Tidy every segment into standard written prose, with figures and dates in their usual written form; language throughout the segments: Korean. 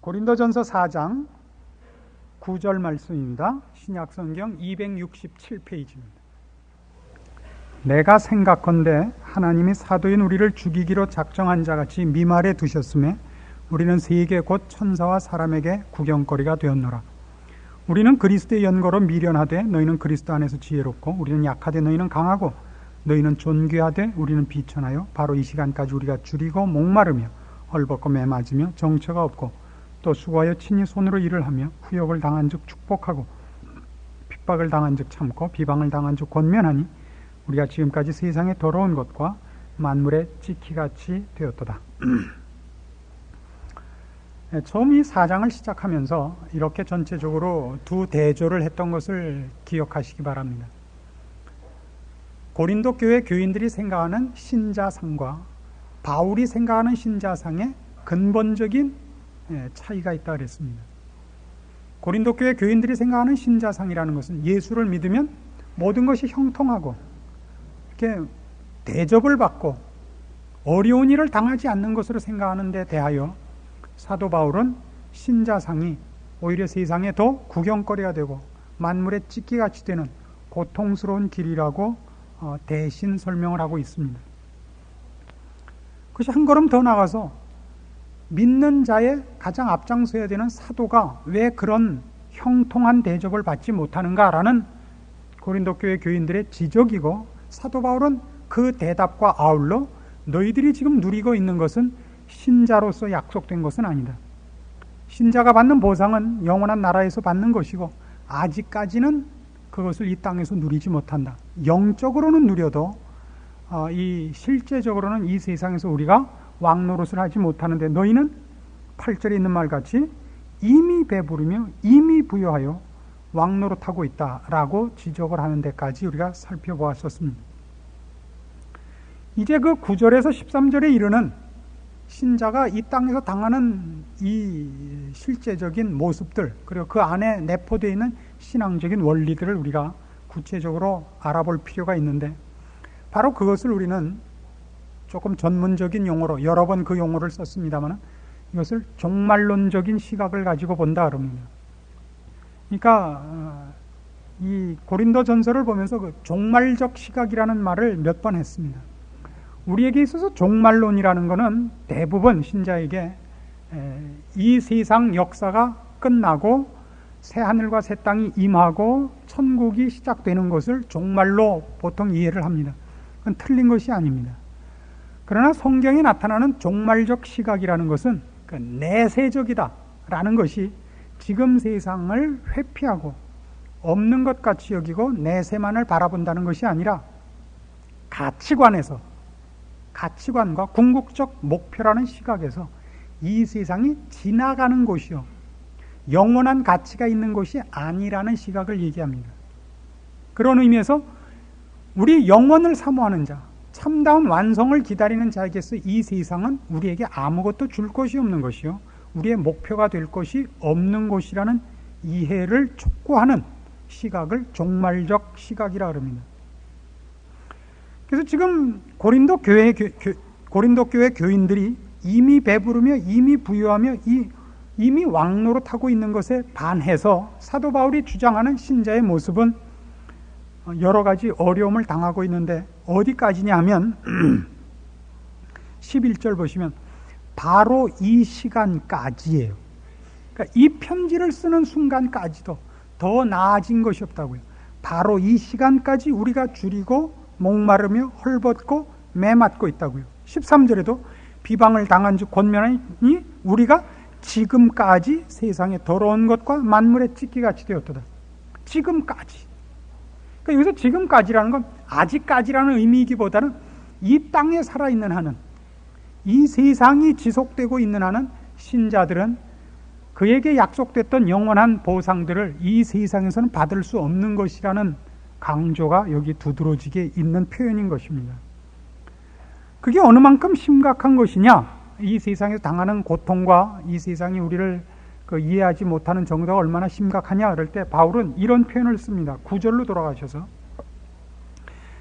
고린도전서 4장 9절 말씀입니다. 신약성경 267페이지입니다. 내가 생각건대 하나님이 사도인 우리를 죽이기로 작정한 자같이 미말에 두셨음에 우리는 세계 곧 천사와 사람에게 구경거리가 되었노라. 우리는 그리스도의 연고로 미련하되 너희는 그리스도 안에서 지혜롭고 우리는 약하되 너희는 강하고 너희는 존귀하되 우리는 비천하여 바로 이 시간까지 우리가 줄이고 목마르며 헐벗고 매맞으며 정처가 없고 또 수고하여 친히 손으로 일을 하며 후욕을 당한 즉 축복하고 핍박을 당한 즉 참고 비방을 당한 즉 권면하니 우리가 지금까지 세상의 더러운 것과 만물의 찌키같이 되었도다. 처음 이 4장을 시작하면서 이렇게 전체적으로 두 대조를 했던 것을 기억하시기 바랍니다. 고린도 교회 교인들이 생각하는 신자상과 바울이 생각하는 신자상의 근본적인 차이가 있다 그랬습니다. 고린도 교회 교인들이 생각하는 신자상이라는 것은 예수를 믿으면 모든 것이 형통하고 이렇게 대접을 받고 어려운 일을 당하지 않는 것으로 생각하는 데 대하여 사도 바울은 신자상이 오히려 세상에 더 구경거리가 되고 만물의 찢기같이 되는 고통스러운 길이라고 대신 설명을 하고 있습니다. 그것이 한 걸음 더 나가서 믿는 자의 가장 앞장서야 되는 사도가 왜 그런 형통한 대접을 받지 못하는가라는 고린도 교회 교인들의 지적이고, 사도 바울은 그 대답과 아울러 너희들이 지금 누리고 있는 것은 신자로서 약속된 것은 아니다. 신자가 받는 보상은 영원한 나라에서 받는 것이고 아직까지는 그것을 이 땅에서 누리지 못한다. 영적으로는 누려도 이 실제적으로는 이 세상에서 우리가 왕노릇을 하지 못하는데 너희는 8절에 있는 말같이 이미 배부르며 이미 부여하여 왕노릇하고 있다라고 지적을 하는 데까지 우리가 살펴보았었습니다. 이제 그 9절에서 13절에 이르는 신자가 이 땅에서 당하는 이 실제적인 모습들, 그리고 그 안에 내포되어 있는 신앙적인 원리들을 우리가 구체적으로 알아볼 필요가 있는데, 바로 그것을 우리는 조금 전문적인 용어로 여러 번 그 용어를 썼습니다만 이것을 종말론적인 시각을 가지고 본다 그럽니다. 그러니까 이 고린도 전서를 보면서 그 종말적 시각이라는 말을 몇 번 했습니다. 우리에게 있어서 종말론이라는 것은 대부분 신자에게 이 세상 역사가 끝나고 새하늘과 새 땅이 임하고 천국이 시작되는 것을 종말로 보통 이해를 합니다. 그건 틀린 것이 아닙니다. 그러나 성경에 나타나는 종말적 시각이라는 것은 그 내세적이다라는 것이 지금 세상을 회피하고 없는 것 같이 여기고 내세만을 바라본다는 것이 아니라 가치관과 궁극적 목표라는 시각에서 이 세상이 지나가는 곳이요 영원한 가치가 있는 곳이 아니라는 시각을 얘기합니다. 그런 의미에서 우리 영원을 사모하는 자, 참다운 완성을 기다리는 자에게서 이 세상은 우리에게 아무것도 줄 것이 없는 것이요 우리의 목표가 될 것이 없는 곳이라는 이해를 촉구하는 시각을 종말적 시각이라 그럽니다. 그래서 지금 고린도 교회 교인들이 이미 배부르며 이미 부유하며 이미 왕노릇하고 있는 것에 반해서 사도 바울이 주장하는 신자의 모습은 여러 가지 어려움을 당하고 있는데 어디까지냐 하면 11절 보시면 바로 이 시간까지예요. 그러니까 이 편지를 쓰는 순간까지도 더 나아진 것이 없다고요. 바로 이 시간까지 우리가 줄이고 목마르며 헐벗고 매맞고 있다고요. 13절에도 비방을 당한 즉 권면하니 우리가 지금까지 세상의 더러운 것과 만물의 찢기같이 되었도다. 지금까지. 그러니까 여기서 지금까지라는 건 아직까지라는 의미이기보다는 이 땅에 살아있는 한은, 이 세상이 지속되고 있는 한은 신자들은 그에게 약속됐던 영원한 보상들을 이 세상에서는 받을 수 없는 것이라는 강조가 여기 두드러지게 있는 표현인 것입니다. 그게 어느 만큼 심각한 것이냐, 이 세상에서 당하는 고통과 이 세상이 우리를 이해하지 못하는 정도가 얼마나 심각하냐 그럴 때 바울은 이런 표현을 씁니다. 9절로 돌아가셔서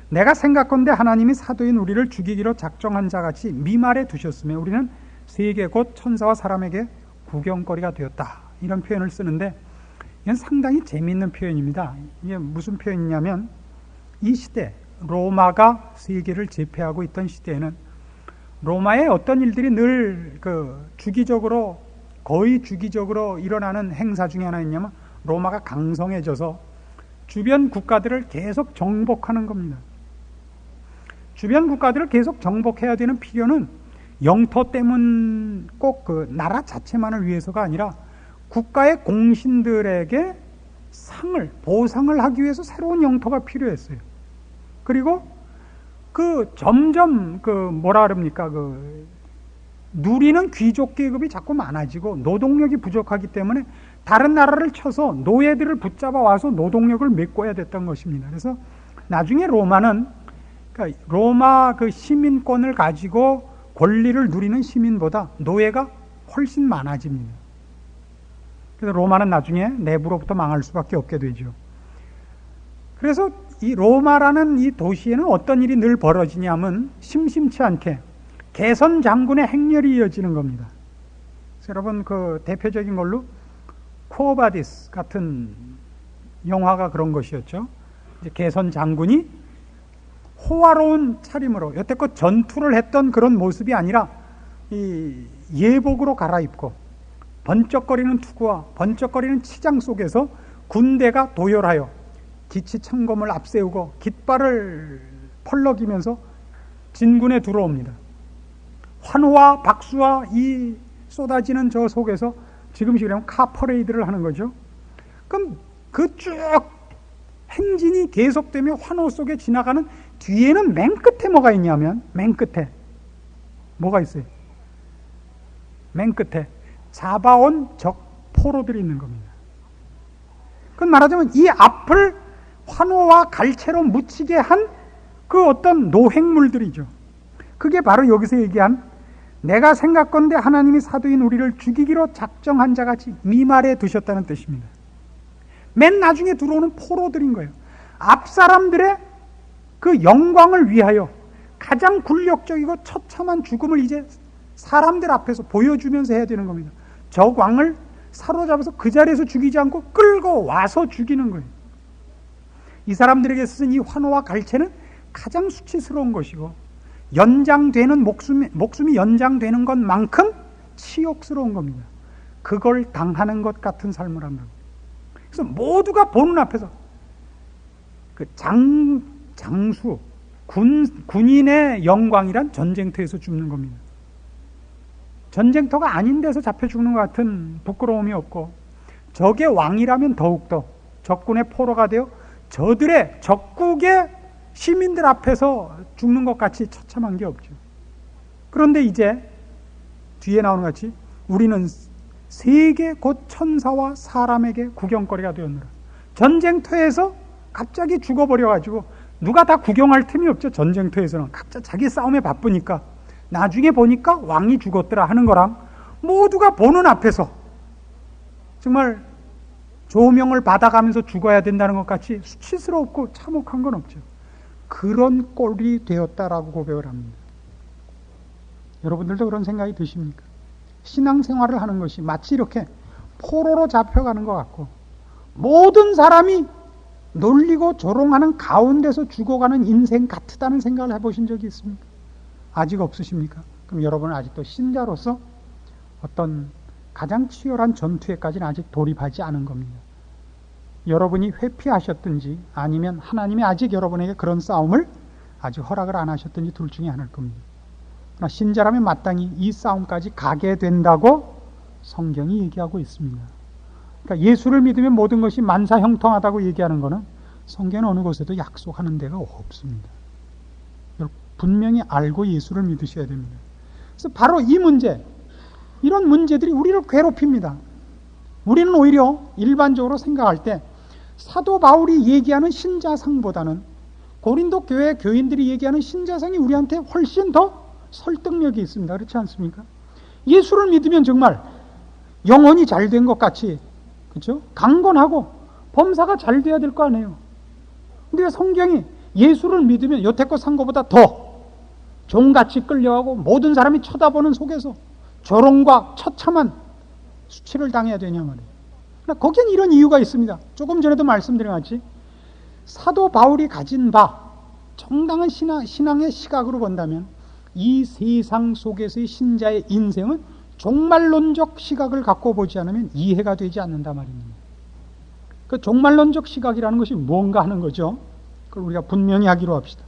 내가 생각건대 하나님이 사도인 우리를 죽이기로 작정한 자같이 미말에 두셨으며 우리는 세계 곧 천사와 사람에게 구경거리가 되었다. 이런 표현을 쓰는데 이건 상당히 재미있는 표현입니다. 이게 무슨 표현이냐면 이 시대 로마가 세계를 제패하고 있던 시대에는 로마의 어떤 일들이 늘 주기적으로 거의 주기적으로 일어나는 행사 중에 하나 있냐면 로마가 강성해져서 주변 국가들을 계속 정복하는 겁니다. 주변 국가들을 계속 정복해야 되는 필요는 영토 때문 꼭 그 나라 자체만을 위해서가 아니라 국가의 공신들에게 보상을 하기 위해서 새로운 영토가 필요했어요. 그리고 점점 누리는 귀족 계급이 자꾸 많아지고 노동력이 부족하기 때문에 다른 나라를 쳐서 노예들을 붙잡아 와서 노동력을 메꿔야 됐던 것입니다. 그래서 나중에 로마는 로마 시민권을 가지고 권리를 누리는 시민보다 노예가 훨씬 많아집니다. 그래서 로마는 나중에 내부로부터 망할 수밖에 없게 되죠. 그래서 이 로마라는 이 도시에는 어떤 일이 늘 벌어지냐면 심심치 않게 개선 장군의 행렬이 이어지는 겁니다. 여러분 대표적인 걸로 쿠오바디스 같은 영화가 그런 것이었죠. 이제 개선 장군이 호화로운 차림으로 여태껏 전투를 했던 그런 모습이 아니라 이 예복으로 갈아입고 번쩍거리는 투구와 번쩍거리는 치장 속에서 군대가 도열하여 기치 창검을 앞세우고 깃발을 펄럭이면서 진군에 들어옵니다. 환호와 박수와 이 쏟아지는 저 속에서 지금식이라면 카퍼레이드를 하는 거죠. 그럼 그 쭉 행진이 계속되며 환호 속에 지나가는 뒤에는 맨 끝에 뭐가 있냐면 맨 끝에 뭐가 있어요? 맨 끝에 잡아온 적 포로들이 있는 겁니다. 그건 말하자면 이 앞을 환호와 갈채로 묻히게 한 그 어떤 노획물들이죠. 그게 바로 여기서 얘기한 내가 생각건대 하나님이 사도인 우리를 죽이기로 작정한 자같이 미말에 두셨다는 뜻입니다. 맨 나중에 들어오는 포로들인 거예요. 앞 사람들의 그 영광을 위하여 가장 굴욕적이고 처참한 죽음을 이제 사람들 앞에서 보여주면서 해야 되는 겁니다. 저 왕을 사로잡아서 그 자리에서 죽이지 않고 끌고 와서 죽이는 거예요. 이 사람들에게 쓰는 이 환호와 갈채는 가장 수치스러운 것이고 연장되는 목숨이 연장되는 것만큼 치욕스러운 겁니다. 그걸 당하는 것 같은 삶을 한다. 그래서 모두가 보는 앞에서 장수 군인의 영광이란 전쟁터에서 죽는 겁니다. 전쟁터가 아닌 데서 잡혀 죽는 것 같은 부끄러움이 없고 적의 왕이라면 더욱더 적군의 포로가 되어 저들의 적국의 시민들 앞에서 죽는 것 같이 처참한 게 없죠. 그런데 이제 뒤에 나오는 것 같이 우리는 세계 곧 천사와 사람에게 구경거리가 되었노라. 전쟁터에서 갑자기 죽어버려가지고 누가 다 구경할 틈이 없죠. 전쟁터에서는 각자 자기 싸움에 바쁘니까 나중에 보니까 왕이 죽었더라 하는 거랑 모두가 보는 앞에서 정말 조명을 받아가면서 죽어야 된다는 것 같이 수치스럽고 참혹한 건 없죠. 그런 꼴이 되었다라고 고백을 합니다. 여러분들도 그런 생각이 드십니까? 신앙생활을 하는 것이 마치 이렇게 포로로 잡혀가는 것 같고 모든 사람이 놀리고 조롱하는 가운데서 죽어가는 인생 같다는 생각을 해보신 적이 있습니까? 아직 없으십니까? 그럼 여러분은 아직도 신자로서 어떤 가장 치열한 전투에까지는 아직 돌입하지 않은 겁니다. 여러분이 회피하셨든지 아니면 하나님이 아직 여러분에게 그런 싸움을 아직 허락을 안 하셨든지 둘 중에 하나일 겁니다. 그러나 신자라면 마땅히 이 싸움까지 가게 된다고 성경이 얘기하고 있습니다. 그러니까 예수를 믿으면 모든 것이 만사형통하다고 얘기하는 것은 성경은 어느 곳에도 약속하는 데가 없습니다. 분명히 알고 예수를 믿으셔야 됩니다. 그래서 바로 이 문제, 이런 문제들이 우리를 괴롭힙니다. 우리는 오히려 일반적으로 생각할 때 사도 바울이 얘기하는 신자상보다는 고린도 교회 교인들이 얘기하는 신자상이 우리한테 훨씬 더 설득력이 있습니다. 그렇지 않습니까? 예수를 믿으면 정말 영혼이 잘 된 것 같이, 그렇죠? 강건하고 범사가 잘 돼야 될 거 아니에요. 근데 성경이 예수를 믿으면 여태껏 산 것보다 더 종같이 끌려가고 모든 사람이 쳐다보는 속에서 조롱과 처참한 수치를 당해야 되냐 말이에요. 그러나 거기엔 이런 이유가 있습니다. 조금 전에도 말씀드린 것 같이 사도 바울이 가진 바 정당한 신앙의 시각으로 본다면 이 세상 속에서의 신자의 인생은 종말론적 시각을 갖고 보지 않으면 이해가 되지 않는다 말입니다. 그 종말론적 시각이라는 것이 뭔가 하는 거죠. 그걸 우리가 분명히 하기로 합시다.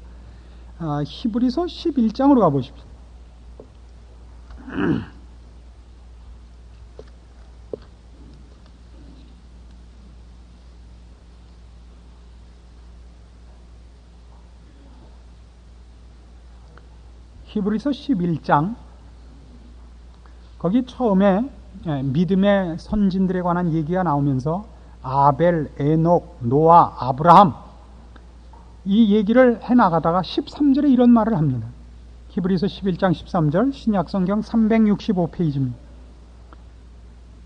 히브리서 11장으로 가보십시오. 히브리서 11장 거기 처음에 믿음의 선진들에 관한 얘기가 나오면서 아벨, 에녹, 노아, 아브라함 이 얘기를 해나가다가 13절에 이런 말을 합니다. 히브리서 11장 13절 신약성경 365페이지입니다.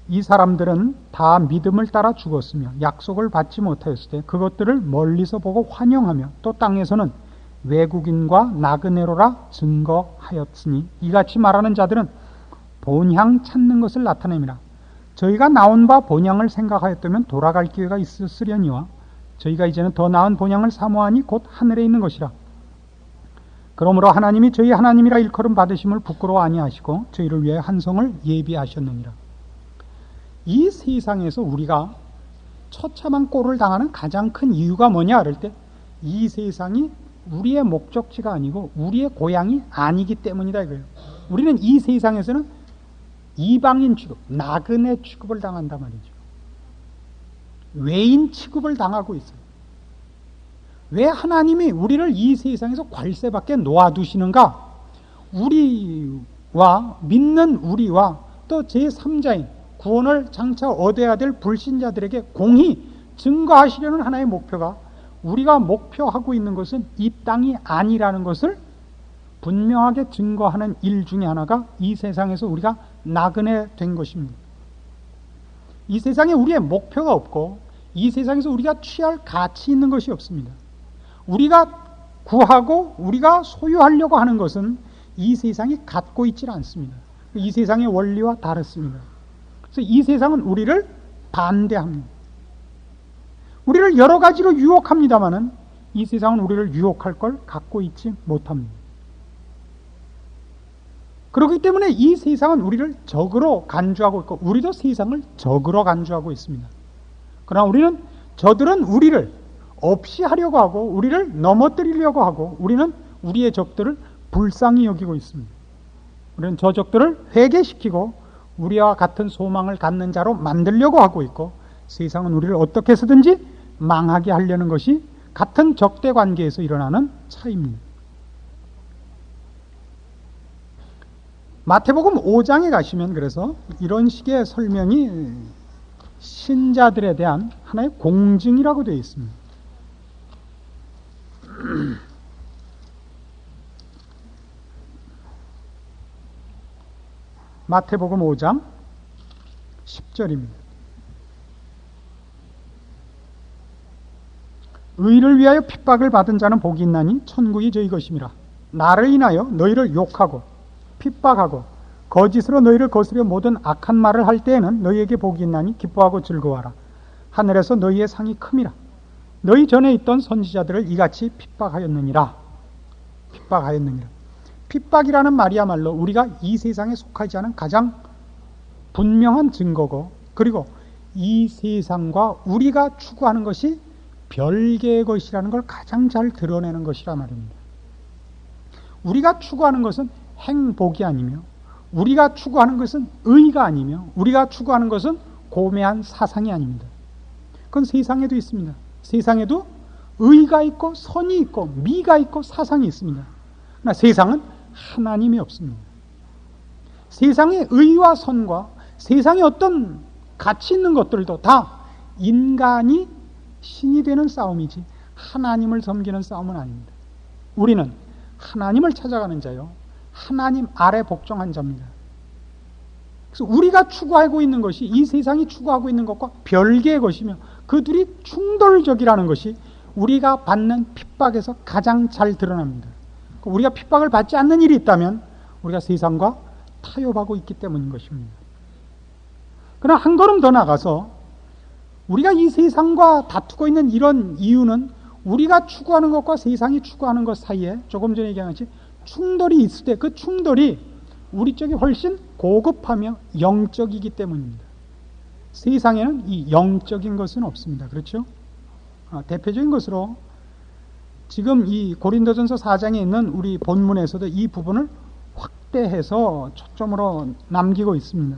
이 사람들은 다 믿음을 따라 죽었으며 약속을 받지 못하였을 때 그것들을 멀리서 보고 환영하며 또 땅에서는 외국인과 나그네로라 증거하였으니 이같이 말하는 자들은 본향 찾는 것을 나타냅니다. 저희가 나온 바 본향을 생각하였다면 돌아갈 기회가 있었으려니와 저희가 이제는 더 나은 본향을 사모하니 곧 하늘에 있는 것이라. 그러므로 하나님이 저희 하나님이라 일컬음 받으심을 부끄러워 아니하시고 저희를 위해 한 성을 예비하셨느니라. 이 세상에서 우리가 처참한 꼴을 당하는 가장 큰 이유가 뭐냐 할 때 이 세상이 우리의 목적지가 아니고 우리의 고향이 아니기 때문이다 이거예요. 우리는 이 세상에서는 이방인 취급, 나그네 취급을 당한단 말이죠. 외인 취급을 당하고 있어요. 왜 하나님이 우리를 이 세상에서 괄세 밖에 놓아두시는가? 우리와 믿는 우리와 또 제3자인 구원을 장차 얻어야 될 불신자들에게 공히 증거하시려는 하나의 목표가 우리가 목표하고 있는 것은 이 땅이 아니라는 것을 분명하게 증거하는 일 중에 하나가 이 세상에서 우리가 나그네 된 것입니다. 이 세상에 우리의 목표가 없고 이 세상에서 우리가 취할 가치 있는 것이 없습니다. 우리가 구하고 우리가 소유하려고 하는 것은 이 세상이 갖고 있질 않습니다. 이 세상의 원리와 다릅니다. 그래서 이 세상은 우리를 반대합니다. 우리를 여러 가지로 유혹합니다마는 이 세상은 우리를 유혹할 걸 갖고 있지 못합니다. 그렇기 때문에 이 세상은 우리를 적으로 간주하고 있고 우리도 세상을 적으로 간주하고 있습니다. 그러나 저들은 우리를 없이 하려고 하고 우리를 넘어뜨리려고 하고 우리는 우리의 적들을 불쌍히 여기고 있습니다. 우리는 저 적들을 회개시키고 우리와 같은 소망을 갖는 자로 만들려고 하고 있고 세상은 우리를 어떻게 해서든지 망하게 하려는 것이 같은 적대 관계에서 일어나는 차이입니다. 마태복음 5장에 가시면 그래서 이런 식의 설명이 신자들에 대한 하나의 공증이라고 되어 있습니다. 마태복음 5장 10절입니다. 의를 위하여 핍박을 받은 자는 복이 있나니 천국이 저희 것임이라. 나를 인하여 너희를 욕하고 핍박하고 거짓으로 너희를 거스려 모든 악한 말을 할 때에는 너희에게 복이 있나니 기뻐하고 즐거워하라. 하늘에서 너희의 상이 큼이라. 너희 전에 있던 선지자들을 이같이 핍박하였느니라. 핍박이라는 말이야말로 우리가 이 세상에 속하지 않은 가장 분명한 증거고 그리고 이 세상과 우리가 추구하는 것이 별개의 것이라는 걸 가장 잘 드러내는 것이라 말입니다. 우리가 추구하는 것은 행복이 아니며 우리가 추구하는 것은 의가 아니며 우리가 추구하는 것은 고매한 사상이 아닙니다. 그건 세상에도 있습니다. 세상에도 의가 있고 선이 있고 미가 있고 사상이 있습니다. 그러나 세상은 하나님이 없습니다. 세상의 의와 선과 세상의 어떤 가치 있는 것들도 다 인간이 신이 되는 싸움이지 하나님을 섬기는 싸움은 아닙니다. 우리는 하나님을 찾아가는 자요 하나님 아래 복종한 자입니다. 그래서 우리가 추구하고 있는 것이 이 세상이 추구하고 있는 것과 별개의 것이며 그 둘이 충돌적이라는 것이 우리가 받는 핍박에서 가장 잘 드러납니다. 우리가 핍박을 받지 않는 일이 있다면 우리가 세상과 타협하고 있기 때문인 것입니다. 그러나 한 걸음 더 나가서 우리가 이 세상과 다투고 있는 이런 이유는 우리가 추구하는 것과 세상이 추구하는 것 사이에 조금 전에 얘기한 것이 충돌이 있을 때 그 충돌이 우리 쪽이 훨씬 고급하며 영적이기 때문입니다. 세상에는 이 영적인 것은 없습니다. 그렇죠? 대표적인 것으로 지금 이 고린도전서 4장에 있는 우리 본문에서도 이 부분을 확대해서 초점으로 남기고 있습니다.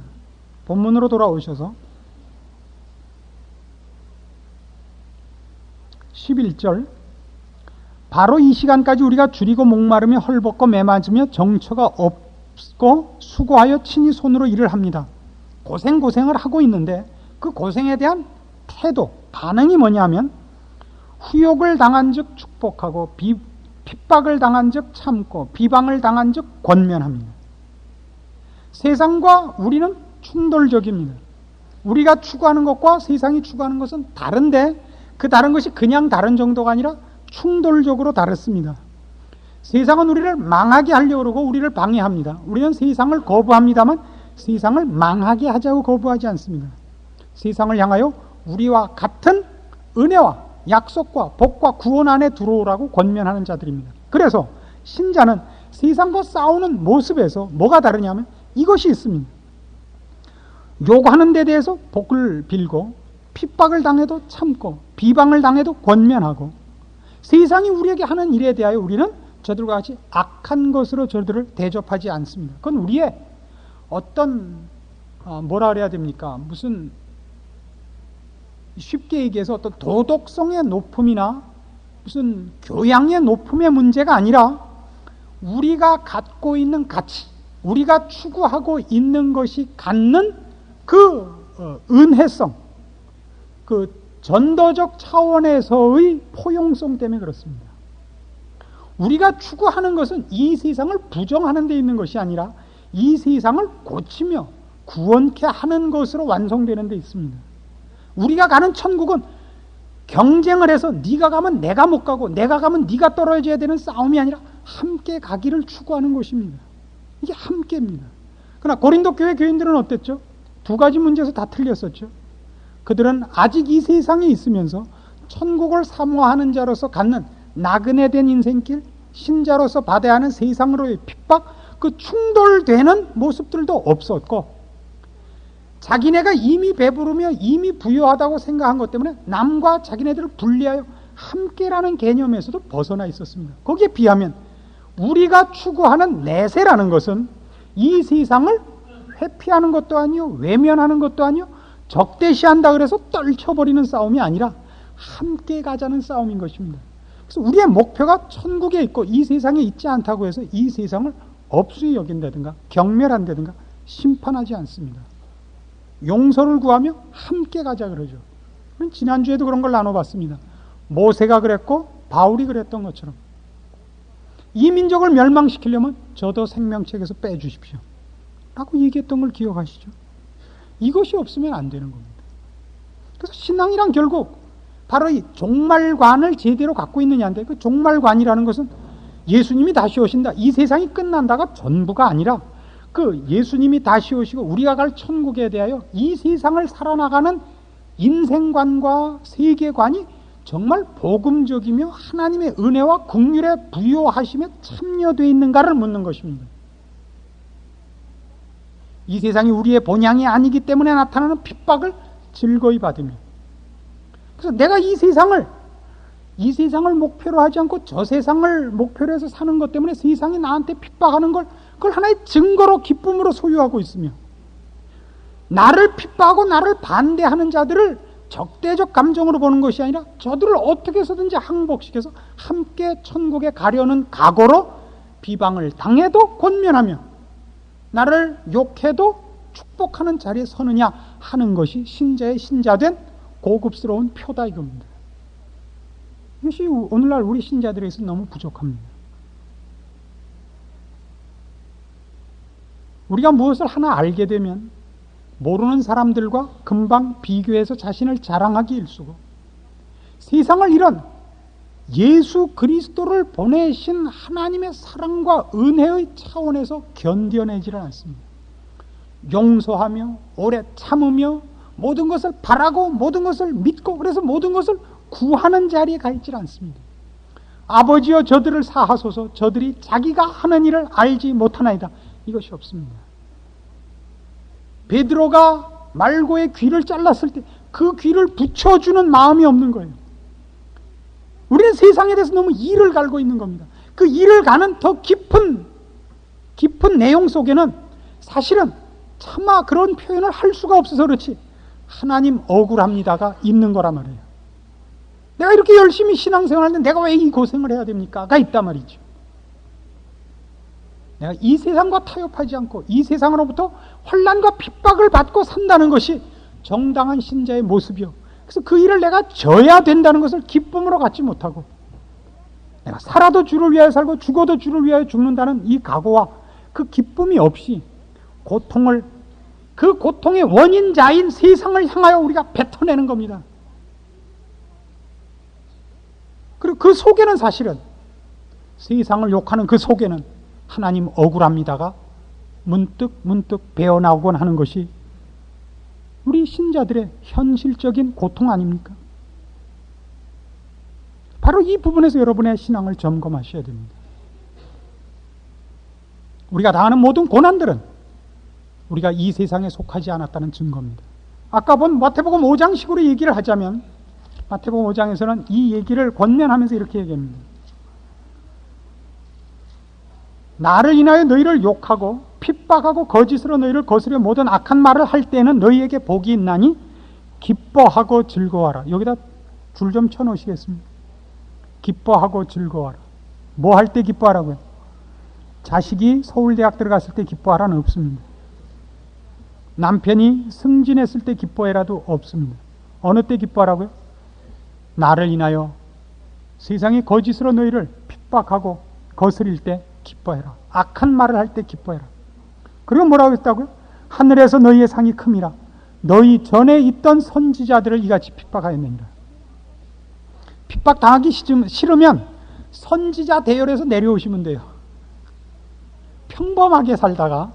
본문으로 돌아오셔서 11절, 바로 이 시간까지 우리가 줄이고 목마르며 헐벗고 매맞으며 정처가 없고 수고하여 친히 손으로 일을 합니다. 고생을 하고 있는데 그 고생에 대한 태도, 반응이 뭐냐면 후욕을 당한 즉 축복하고 핍박을 당한 즉 참고 비방을 당한 즉 권면합니다. 세상과 우리는 충돌적입니다. 우리가 추구하는 것과 세상이 추구하는 것은 다른데 그 다른 것이 그냥 다른 정도가 아니라 충돌적으로 다릅니다. 세상은 우리를 망하게 하려고 그러고 우리를 방해합니다. 우리는 세상을 거부합니다만 세상을 망하게 하자고 거부하지 않습니다. 세상을 향하여 우리와 같은 은혜와 약속과 복과 구원 안에 들어오라고 권면하는 자들입니다. 그래서 신자는 세상과 싸우는 모습에서 뭐가 다르냐면 이것이 있습니다. 요구하는 데 대해서 복을 빌고 핍박을 당해도 참고 비방을 당해도 권면하고 세상이 우리에게 하는 일에 대하여 우리는 저들과 같이 악한 것으로 저들을 대접하지 않습니다. 그건 우리의 어떤 뭐라 그래야 됩니까? 무슨 쉽게 얘기해서 어떤 도덕성의 높음이나 무슨 교양의 높음의 문제가 아니라 우리가 갖고 있는 가치, 우리가 추구하고 있는 것이 갖는 그 은혜성, 그 전도적 차원에서의 포용성 때문에 그렇습니다. 우리가 추구하는 것은 이 세상을 부정하는 데 있는 것이 아니라 이 세상을 고치며 구원케 하는 것으로 완성되는 데 있습니다. 우리가 가는 천국은 경쟁을 해서 네가 가면 내가 못 가고 내가 가면 네가 떨어져야 되는 싸움이 아니라 함께 가기를 추구하는 것입니다. 이게 함께입니다. 그러나 고린도 교회 교인들은 어땠죠? 두 가지 문제에서 다 틀렸었죠. 그들은 아직 이 세상에 있으면서 천국을 사모하는 자로서 갖는 나그네 된 인생길, 신자로서 받아야 하는 세상으로의 핍박, 그 충돌되는 모습들도 없었고 자기네가 이미 배부르며 이미 부유하다고 생각한 것 때문에 남과 자기네들을 분리하여 함께라는 개념에서도 벗어나 있었습니다. 거기에 비하면 우리가 추구하는 내세라는 것은 이 세상을 회피하는 것도 아니요 외면하는 것도 아니요 적대시한다 그래서 떨쳐버리는 싸움이 아니라 함께 가자는 싸움인 것입니다. 그래서 우리의 목표가 천국에 있고 이 세상에 있지 않다고 해서 이 세상을 업수히 여긴다든가 경멸한다든가 심판하지 않습니다. 용서를 구하며 함께 가자 그러죠. 지난주에도 그런 걸 나눠봤습니다. 모세가 그랬고 바울이 그랬던 것처럼 이 민족을 멸망시키려면 저도 생명책에서 빼주십시오 라고 얘기했던 걸 기억하시죠? 이것이 없으면 안 되는 겁니다. 그래서 신앙이란 결국 바로 이 종말관을 제대로 갖고 있느냐인데 그 종말관이라는 것은 예수님이 다시 오신다, 이 세상이 끝난다가 전부가 아니라 그 예수님이 다시 오시고 우리가 갈 천국에 대하여 이 세상을 살아나가는 인생관과 세계관이 정말 복음적이며 하나님의 은혜와 긍휼에 부요하심에 참여되어 있는가를 묻는 것입니다. 이 세상이 우리의 본향이 아니기 때문에 나타나는 핍박을 즐거이 받으며 그래서 내가 이 세상을 목표로 하지 않고 저 세상을 목표로 해서 사는 것 때문에 세상이 나한테 핍박하는 걸 그걸 하나의 증거로 기쁨으로 소유하고 있으며 나를 핍박하고 나를 반대하는 자들을 적대적 감정으로 보는 것이 아니라 저들을 어떻게 해서든지 항복시켜서 함께 천국에 가려는 각오로 비방을 당해도 권면하며 나를 욕해도 축복하는 자리에 서느냐 하는 것이 신자의 신자된 고급스러운 표다 이겁니다. 이것이 오늘날 우리 신자들에서 너무 부족합니다. 우리가 무엇을 하나 알게 되면 모르는 사람들과 금방 비교해서 자신을 자랑하기 일쑤고 세상을 이런 예수 그리스도를 보내신 하나님의 사랑과 은혜의 차원에서 견뎌내지를 않습니다. 용서하며 오래 참으며 모든 것을 바라고 모든 것을 믿고 그래서 모든 것을 구하는 자리에 가 있질 않습니다. 아버지여 저들을 사하소서 저들이 자기가 하는 일을 알지 못하나이다. 이것이 없습니다. 베드로가 말고의 귀를 잘랐을 때 그 귀를 붙여주는 마음이 없는 거예요. 우리는 세상에 대해서 너무 이를 갈고 있는 겁니다. 그 이를 가는 더 깊은 내용 속에는 사실은 차마 그런 표현을 할 수가 없어서 그렇지 하나님 억울합니다가 있는 거란 말이에요. 내가 이렇게 열심히 신앙생활하는데 내가 왜 이 고생을 해야 됩니까? 가 있단 말이죠. 내가 이 세상과 타협하지 않고 이 세상으로부터 환난과 핍박을 받고 산다는 것이 정당한 신자의 모습이요. 그래서 그 일을 내가 져야 된다는 것을 기쁨으로 갖지 못하고 내가 살아도 주를 위하여 살고 죽어도 주를 위하여 죽는다는 이 각오와 그 기쁨이 없이 그 고통의 원인자인 세상을 향하여 우리가 뱉어내는 겁니다. 그리고 그 속에는 사실은 세상을 욕하는 그 속에는 하나님 억울합니다가 문득 배어나오곤 하는 것이 우리 신자들의 현실적인 고통 아닙니까? 바로 이 부분에서 여러분의 신앙을 점검하셔야 됩니다. 우리가 당하는 모든 고난들은 우리가 이 세상에 속하지 않았다는 증거입니다. 아까 본 마태복음 5장식으로 얘기를 하자면 마태복음 5장에서는 이 얘기를 권면하면서 이렇게 얘기합니다. 나를 인하여 너희를 욕하고 핍박하고 거짓으로 너희를 거스려 모든 악한 말을 할 때는 너희에게 복이 있나니 기뻐하고 즐거워하라. 여기다 줄 좀 쳐놓으시겠습니다. 기뻐하고 즐거워하라. 뭐 할 때 기뻐하라고요? 자식이 서울대학 들어갔을 때 기뻐하라는 없습니다. 남편이 승진했을 때 기뻐해라도 없습니다. 어느 때 기뻐하라고요? 나를 인하여 세상이 거짓으로 너희를 핍박하고 거스릴 때 기뻐해라. 악한 말을 할 때 기뻐해라. 그리고 뭐라고 했다고요? 하늘에서 너희의 상이 큼이라. 너희 전에 있던 선지자들을 이같이 핍박하였느니라. 핍박당하기 싫으면 선지자 대열에서 내려오시면 돼요. 평범하게 살다가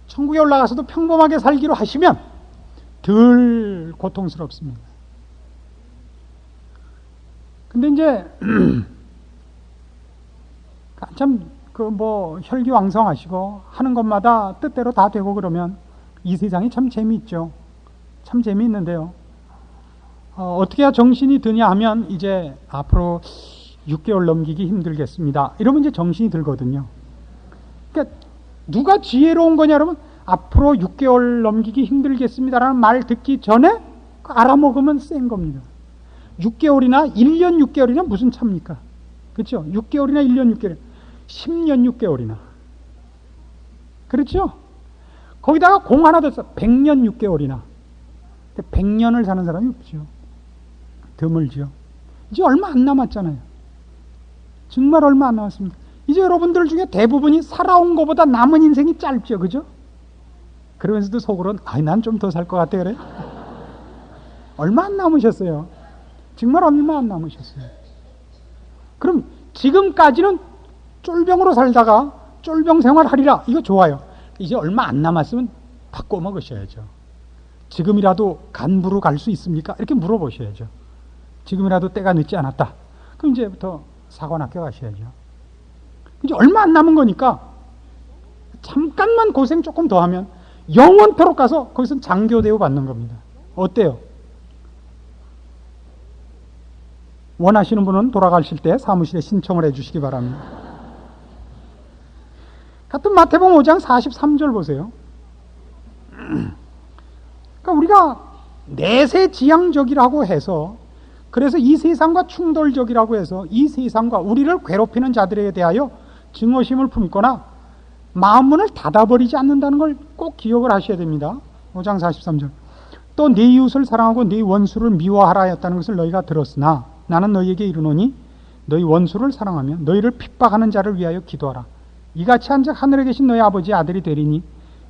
천국에 올라가서도 평범하게 살기로 하시면 덜 고통스럽습니다. 근데 이제 참 혈기왕성하시고 하는 것마다 뜻대로 다 되고 그러면 이 세상이 참 재미있죠. 참 재미있는데요. 어떻게 해야 정신이 드냐 하면 이제 앞으로 6개월 넘기기 힘들겠습니다. 이러면 이제 정신이 들거든요. 그러니까 누가 지혜로운 거냐 그러면 앞으로 6개월 넘기기 힘들겠습니다라는 말 듣기 전에 알아먹으면 센 겁니다. 6개월이나 1년 6개월이나 무슨 차입니까? 그렇죠? 6개월이나 1년 6개월 10년 6개월이나 그렇죠? 거기다가 공 하나 더 써 100년 6개월이나 100년을 사는 사람이 없죠. 드물죠. 이제 얼마 안 남았잖아요. 정말 얼마 안 남았습니다. 이제 여러분들 중에 대부분이 살아온 것보다 남은 인생이 짧죠. 그죠? 그러면서도 속으로는 난 좀 더 살 것 같아 그래? 얼마 안 남으셨어요. 정말 얼마 안 남으셨어요. 그럼 지금까지는 쫄병으로 살다가 쫄병 생활하리라. 이거 좋아요. 이제 얼마 안 남았으면 바꿔 먹으셔야죠. 지금이라도 간부로 갈 수 있습니까? 이렇게 물어보셔야죠. 지금이라도 때가 늦지 않았다. 그럼 이제부터 사관학교 가셔야죠. 이제 얼마 안 남은 거니까 잠깐만 고생 조금 더 하면 영원토록 가서 거기서 장교 대우 받는 겁니다. 어때요? 원하시는 분은 돌아가실 때 사무실에 신청을 해주시기 바랍니다. 같은 마태복음 5장 43절 보세요. 그러니까 우리가 내세지향적이라고 해서 그래서 이 세상과 충돌적이라고 해서 이 세상과 우리를 괴롭히는 자들에 대하여 증오심을 품거나 마음문을 닫아버리지 않는다는 걸 꼭 기억을 하셔야 됩니다. 5장 43절. 또 네 이웃을 사랑하고 네 원수를 미워하라 하였다는 것을 너희가 들었으나 나는 너희에게 이르노니 너희 원수를 사랑하며 너희를 핍박하는 자를 위하여 기도하라. 이같이 한즉 하늘에 계신 너희 아버지의 아들이 되리니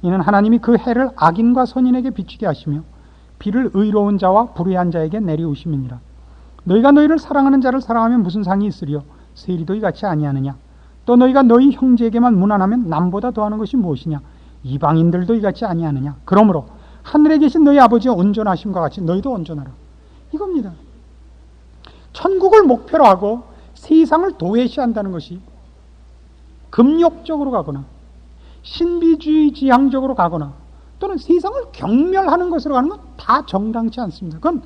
이는 하나님이 그 해를 악인과 선인에게 비추게 하시며 비를 의로운 자와 불의한 자에게 내리우심이니라. 너희가 너희를 사랑하는 자를 사랑하면 무슨 상이 있으리요? 세리도 이같이 아니하느냐? 또 너희가 너희 형제에게만 무난하면 남보다 더하는 것이 무엇이냐? 이방인들도 이같이 아니하느냐. 그러므로 하늘에 계신 너희 아버지의 온전하심과 같이 너희도 온전하라. 이겁니다. 천국을 목표로 하고 세상을 도외시한다는 것이 금욕적으로 가거나 신비주의 지향적으로 가거나 또는 세상을 경멸하는 것으로 가는 건 다 정당치 않습니다. 그건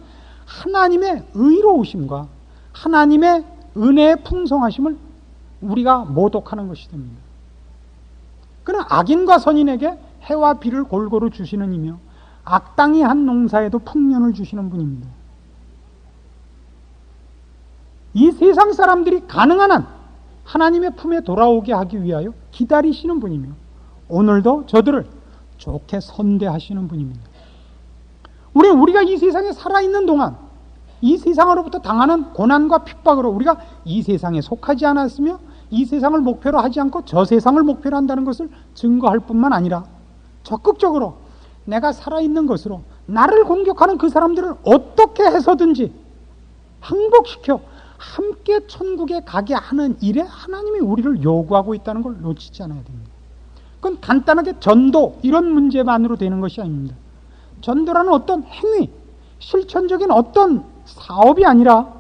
하나님의 의로우심과 하나님의 은혜의 풍성하심을 우리가 모독하는 것이 됩니다. 그는 악인과 선인에게 해와 비를 골고루 주시는 이며 악당이 한 농사에도 풍년을 주시는 분입니다. 이 세상 사람들이 가능한 한 하나님의 품에 돌아오게 하기 위하여 기다리시는 분이며 오늘도 저들을 좋게 선대하시는 분입니다. 우리가 이 세상에 살아있는 동안 이 세상으로부터 당하는 고난과 핍박으로 우리가 이 세상에 속하지 않았으며 이 세상을 목표로 하지 않고 저 세상을 목표로 한다는 것을 증거할 뿐만 아니라 적극적으로 내가 살아있는 것으로 나를 공격하는 그 사람들을 어떻게 해서든지 항복시켜 함께 천국에 가게 하는 일에 하나님이 우리를 요구하고 있다는 걸 놓치지 않아야 됩니다. 그건 간단하게 전도 이런 문제만으로 되는 것이 아닙니다. 전도라는 어떤 행위, 실천적인 어떤 사업이 아니라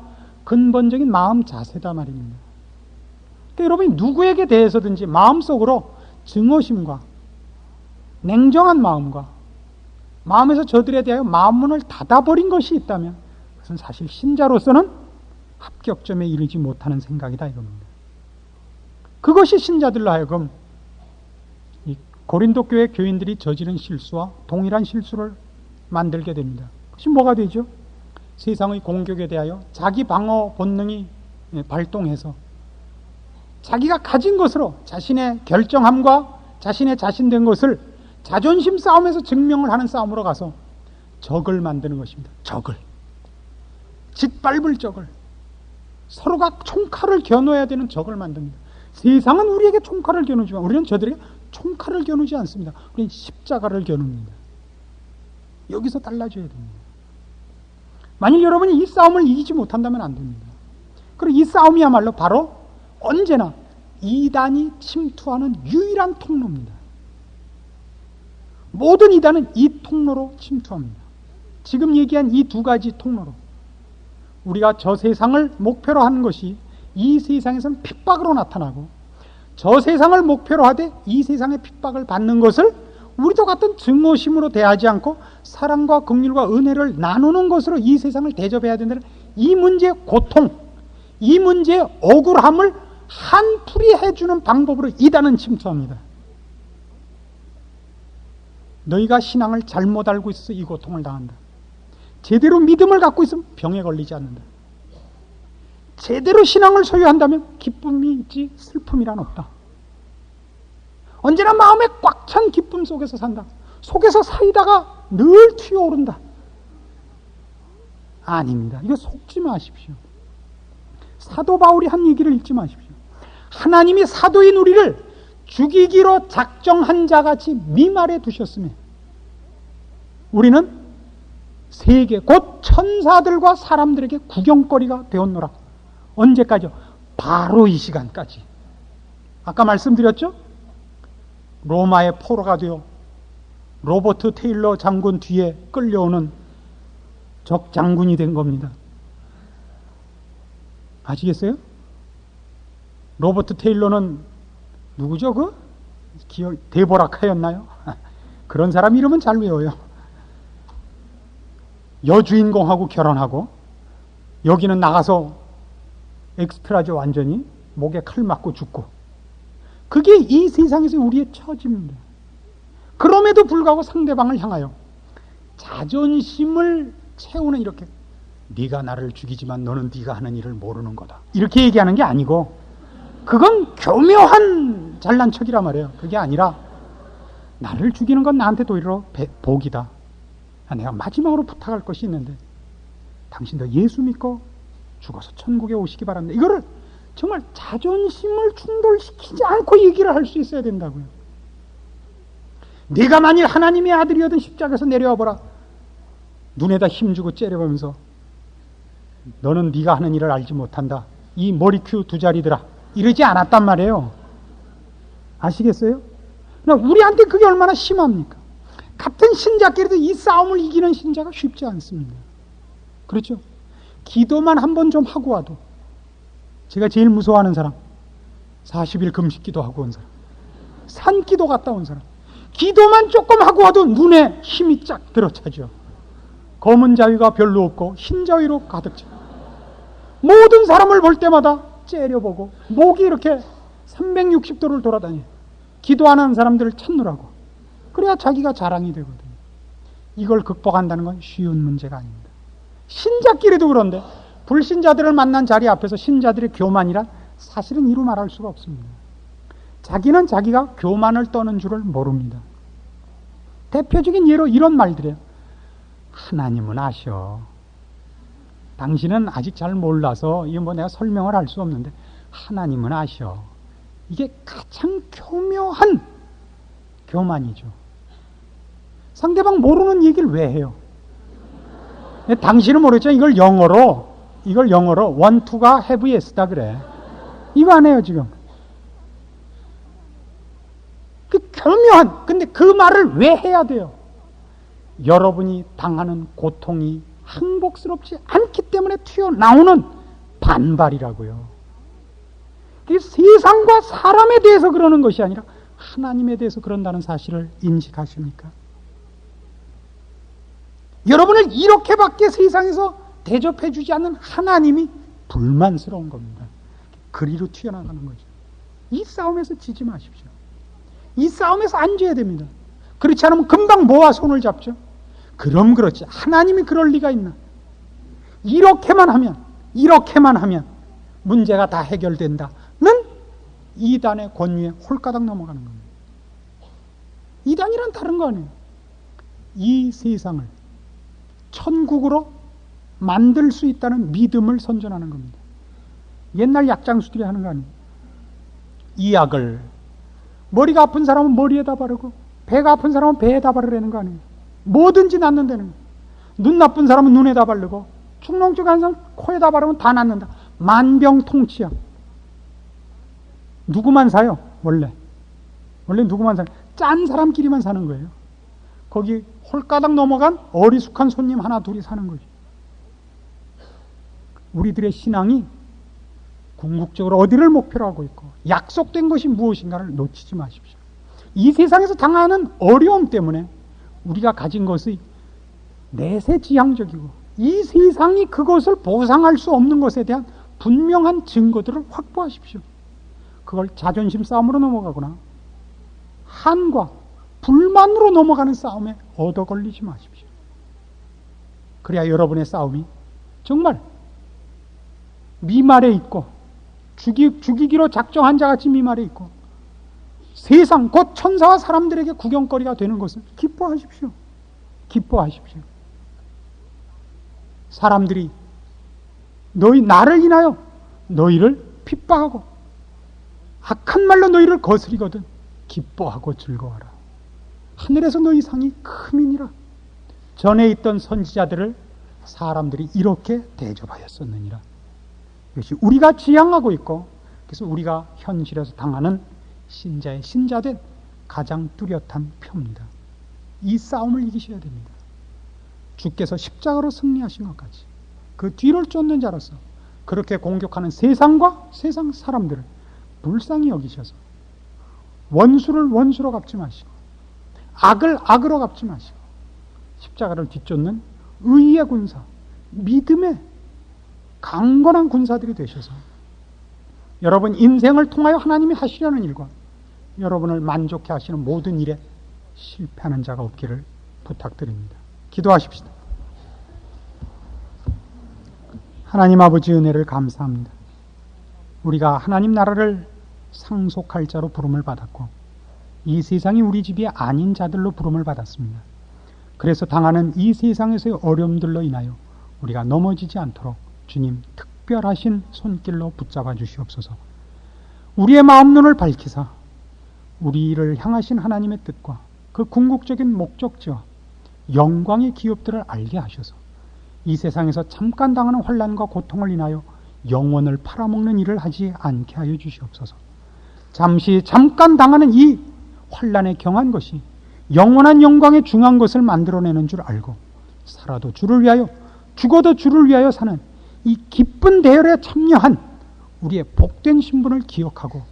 근본적인 마음 자세다 말입니다. 그러니까 여러분이 누구에게 대해서든지 마음속으로 증오심과 냉정한 마음과 마음에서 저들에 대하여 마음문을 닫아버린 것이 있다면 그것은 사실 신자로서는 합격점에 이르지 못하는 생각이다 이겁니다. 그것이 신자들로 하여금 이 고린도 교회 교인들이 저지른 실수와 동일한 실수를 만들게 됩니다. 그것이 뭐가 되죠? 세상의 공격에 대하여 자기 방어 본능이 발동해서 자기가 가진 것으로 자신의 결정함과 자신의 자신된 것을 자존심 싸움에서 증명을 하는 싸움으로 가서 적을 만드는 것입니다. 적을. 짓밟을 적을. 서로가 총칼을 겨누어야 되는 적을 만듭니다. 세상은 우리에게 총칼을 겨누지만 우리는 저들에게 총칼을 겨누지 않습니다. 우리는 십자가를 겨눕니다. 여기서 달라져야 됩니다. 만일 여러분이 이 싸움을 이기지 못한다면 안 됩니다. 그리고 이 싸움이야말로 바로 언제나 이단이 침투하는 유일한 통로입니다. 모든 이단은 이 통로로 침투합니다. 지금 얘기한 이 두 가지 통로로 우리가 저 세상을 목표로 하는 것이 이 세상에서는 핍박으로 나타나고 저 세상을 목표로 하되 이 세상의 핍박을 받는 것을 우리도 같은 증오심으로 대하지 않고 사랑과 긍휼과 은혜를 나누는 것으로 이 세상을 대접해야 된다는 이 문제의 고통, 이 문제의 억울함을 한풀이 해주는 방법으로 이단은 침투합니다. 너희가 신앙을 잘못 알고 있어서 이 고통을 당한다. 제대로 믿음을 갖고 있으면 병에 걸리지 않는다. 제대로 신앙을 소유한다면 기쁨이 있지 슬픔이란 없다. 언제나 마음에 꽉 찬 기쁨 속에서 산다. 속에서 사이다가 늘 튀어오른다. 아닙니다. 이거 속지 마십시오. 사도 바울이 한 얘기를 읽지 마십시오. 하나님이 사도인 우리를 죽이기로 작정한 자같이 미말해 두셨으며 우리는 세계 곧 천사들과 사람들에게 구경거리가 되었노라. 언제까지요? 바로 이 시간까지. 아까 말씀드렸죠? 로마의 포로가 되어 로버트 테일러 장군 뒤에 끌려오는 적 장군이 된 겁니다. 아시겠어요? 로버트 테일러는 누구죠? 데보라카였나요? 그런 사람 이름은 잘 외워요. 여주인공하고 결혼하고 여기는 나가서 엑스트라죠. 완전히 목에 칼 맞고 죽고. 그게 이 세상에서 우리의 처지입니다. 그럼에도 불구하고 상대방을 향하여 자존심을 채우는 이렇게 네가 나를 죽이지만 너는 네가 하는 일을 모르는 거다. 이렇게 얘기하는 게 아니고 그건 교묘한 잘난 척이란 말이에요. 그게 아니라 나를 죽이는 건 나한테 오히려 복이다. 내가 마지막으로 부탁할 것이 있는데 당신도 예수 믿고 죽어서 천국에 오시기 바랍니다. 이거를 정말 자존심을 충돌시키지 않고 얘기를 할 수 있어야 된다고요. 네가 만일 하나님의 아들이어든 십자가에서 내려와 보라. 눈에다 힘주고 째려보면서 너는 네가 하는 일을 알지 못한다. 이 머리큐 두 자리들아. 이러지 않았단 말이에요. 아시겠어요? 우리한테 그게 얼마나 심합니까? 같은 신자끼리도 이 싸움을 이기는 신자가 쉽지 않습니다. 그렇죠? 기도만 한번 좀 하고 와도, 제가 제일 무서워하는 사람, 40일 금식 기도하고 온 사람, 산기도 갔다 온 사람, 기도만 조금 하고 와도 눈에 힘이 쫙 들어차죠. 검은 자위가 별로 없고 흰 자위로 가득 차. 모든 사람을 볼 때마다 째려보고 목이 이렇게 360도를 돌아다녀요. 기도 안 하는 사람들을 찾느라고. 그래야 자기가 자랑이 되거든요. 이걸 극복한다는 건 쉬운 문제가 아닙니다. 신자끼리도 그런데 불신자들을 만난 자리 앞에서 신자들의 교만이란 사실은 이루 말할 수가 없습니다. 자기는 자기가 교만을 떠는 줄을 모릅니다. 대표적인 예로 이런 말들이에요. 하나님은 아셔. 당신은 아직 잘 몰라서 이거 내가 설명을 할 수 없는데 하나님은 아셔. 이게 가장 교묘한 교만이죠. 상대방 모르는 얘기를 왜 해요? 당신은 모르겠죠. 이걸 영어로 want to가 have yes다 그래. 이거 안 해요 지금. 그 교묘한, 근데 그 말을 왜 해야 돼요? 여러분이 당하는 고통이 항복스럽지 않기 때문에 튀어나오는 반발이라고요. 세상과 사람에 대해서 그러는 것이 아니라 하나님에 대해서 그런다는 사실을 인식하십니까? 여러분을 이렇게밖에 세상에서 대접해 주지 않는 하나님이 불만스러운 겁니다. 그리로 튀어나가는 거죠. 이 싸움에서 지지 마십시오. 이 싸움에서 안 져야 됩니다. 그렇지 않으면 금방 모아 손을 잡죠. 그럼 그렇지. 하나님이 그럴 리가 있나? 이렇게만 하면 문제가 다 해결된다는 이단의 권위에 홀가닥 넘어가는 겁니다. 이단이란 다른 거 아니에요. 이 세상을 천국으로 만들 수 있다는 믿음을 선전하는 겁니다. 옛날 약장수들이 하는 거 아니에요. 이 약을 머리가 아픈 사람은 머리에다 바르고 배가 아픈 사람은 배에다 바르라는 거 아니에요. 뭐든지 낫는다는 거예요. 눈 나쁜 사람은 눈에다 바르고 축농증 한 사람 코에다 바르면 다 낫는다. 만병통치약. 누구만 사요? 원래 누구만 사요? 짠 사람끼리만 사는 거예요. 거기 홀가닥 넘어간 어리숙한 손님 하나 둘이 사는 거죠. 우리들의 신앙이 궁극적으로 어디를 목표로 하고 있고 약속된 것이 무엇인가를 놓치지 마십시오. 이 세상에서 당하는 어려움 때문에 우리가 가진 것이 내세지향적이고 이 세상이 그것을 보상할 수 없는 것에 대한 분명한 증거들을 확보하십시오. 그걸 자존심 싸움으로 넘어가거나 한과 불만으로 넘어가는 싸움에 얻어 걸리지 마십시오. 그래야 여러분의 싸움이 정말 미말에 있고 죽이기로 작정한 자같이 미말에 있고 세상 곧 천사와 사람들에게 구경거리가 되는 것을 기뻐하십시오. 기뻐하십시오. 사람들이 나를 인하여 너희를 핍박하고 악한 말로 너희를 거스리거든 기뻐하고 즐거워하라. 하늘에서 너희 상이 크미니라. 전에 있던 선지자들을 사람들이 이렇게 대접하였었느니라. 이것이 우리가 지향하고 있고 그래서 우리가 현실에서 당하는 신자의 신자된 가장 뚜렷한 표입니다. 이 싸움을 이기셔야 됩니다. 주께서 십자가로 승리하신 것 같이 그 뒤를 쫓는 자로서 그렇게 공격하는 세상과 세상 사람들을 불쌍히 여기셔서 원수를 원수로 갚지 마시고 악을 악으로 갚지 마시고 십자가를 뒤쫓는 의의 군사, 믿음의 강건한 군사들이 되셔서 여러분 인생을 통하여 하나님이 하시려는 일과 여러분을 만족해 하시는 모든 일에 실패하는 자가 없기를 부탁드립니다. 기도하십시다. 하나님 아버지 은혜를 감사합니다. 우리가 하나님 나라를 상속할 자로 부름을 받았고 이 세상이 우리 집이 아닌 자들로 부름을 받았습니다. 그래서 당하는 이 세상에서의 어려움들로 인하여 우리가 넘어지지 않도록 주님 특별하신 손길로 붙잡아 주시옵소서. 우리의 마음 눈을 밝히사 우리를 향하신 하나님의 뜻과 그 궁극적인 목적지와 영광의 기업들을 알게 하셔서 이 세상에서 잠깐 당하는 환난과 고통을 인하여 영혼을 팔아먹는 일을 하지 않게 하여 주시옵소서. 잠깐 당하는 이 환난에 경한 것이 영원한 영광에 중한 것을 만들어내는 줄 알고 살아도 주를 위하여 죽어도 주를 위하여 사는 이 기쁜 대열에 참여한 우리의 복된 신분을 기억하고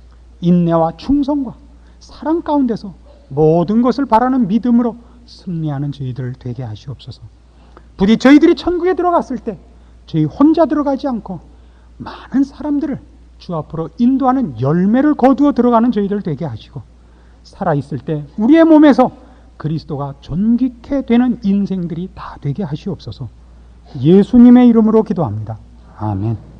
인내와 충성과 사랑 가운데서 모든 것을 바라는 믿음으로 승리하는 저희들 되게 하시옵소서. 부디 저희들이 천국에 들어갔을 때 저희 혼자 들어가지 않고 많은 사람들을 주 앞으로 인도하는 열매를 거두어 들어가는 저희들 되게 하시고 살아있을 때 우리의 몸에서 그리스도가 존귀케 되는 인생들이 다 되게 하시옵소서. 예수님의 이름으로 기도합니다. 아멘.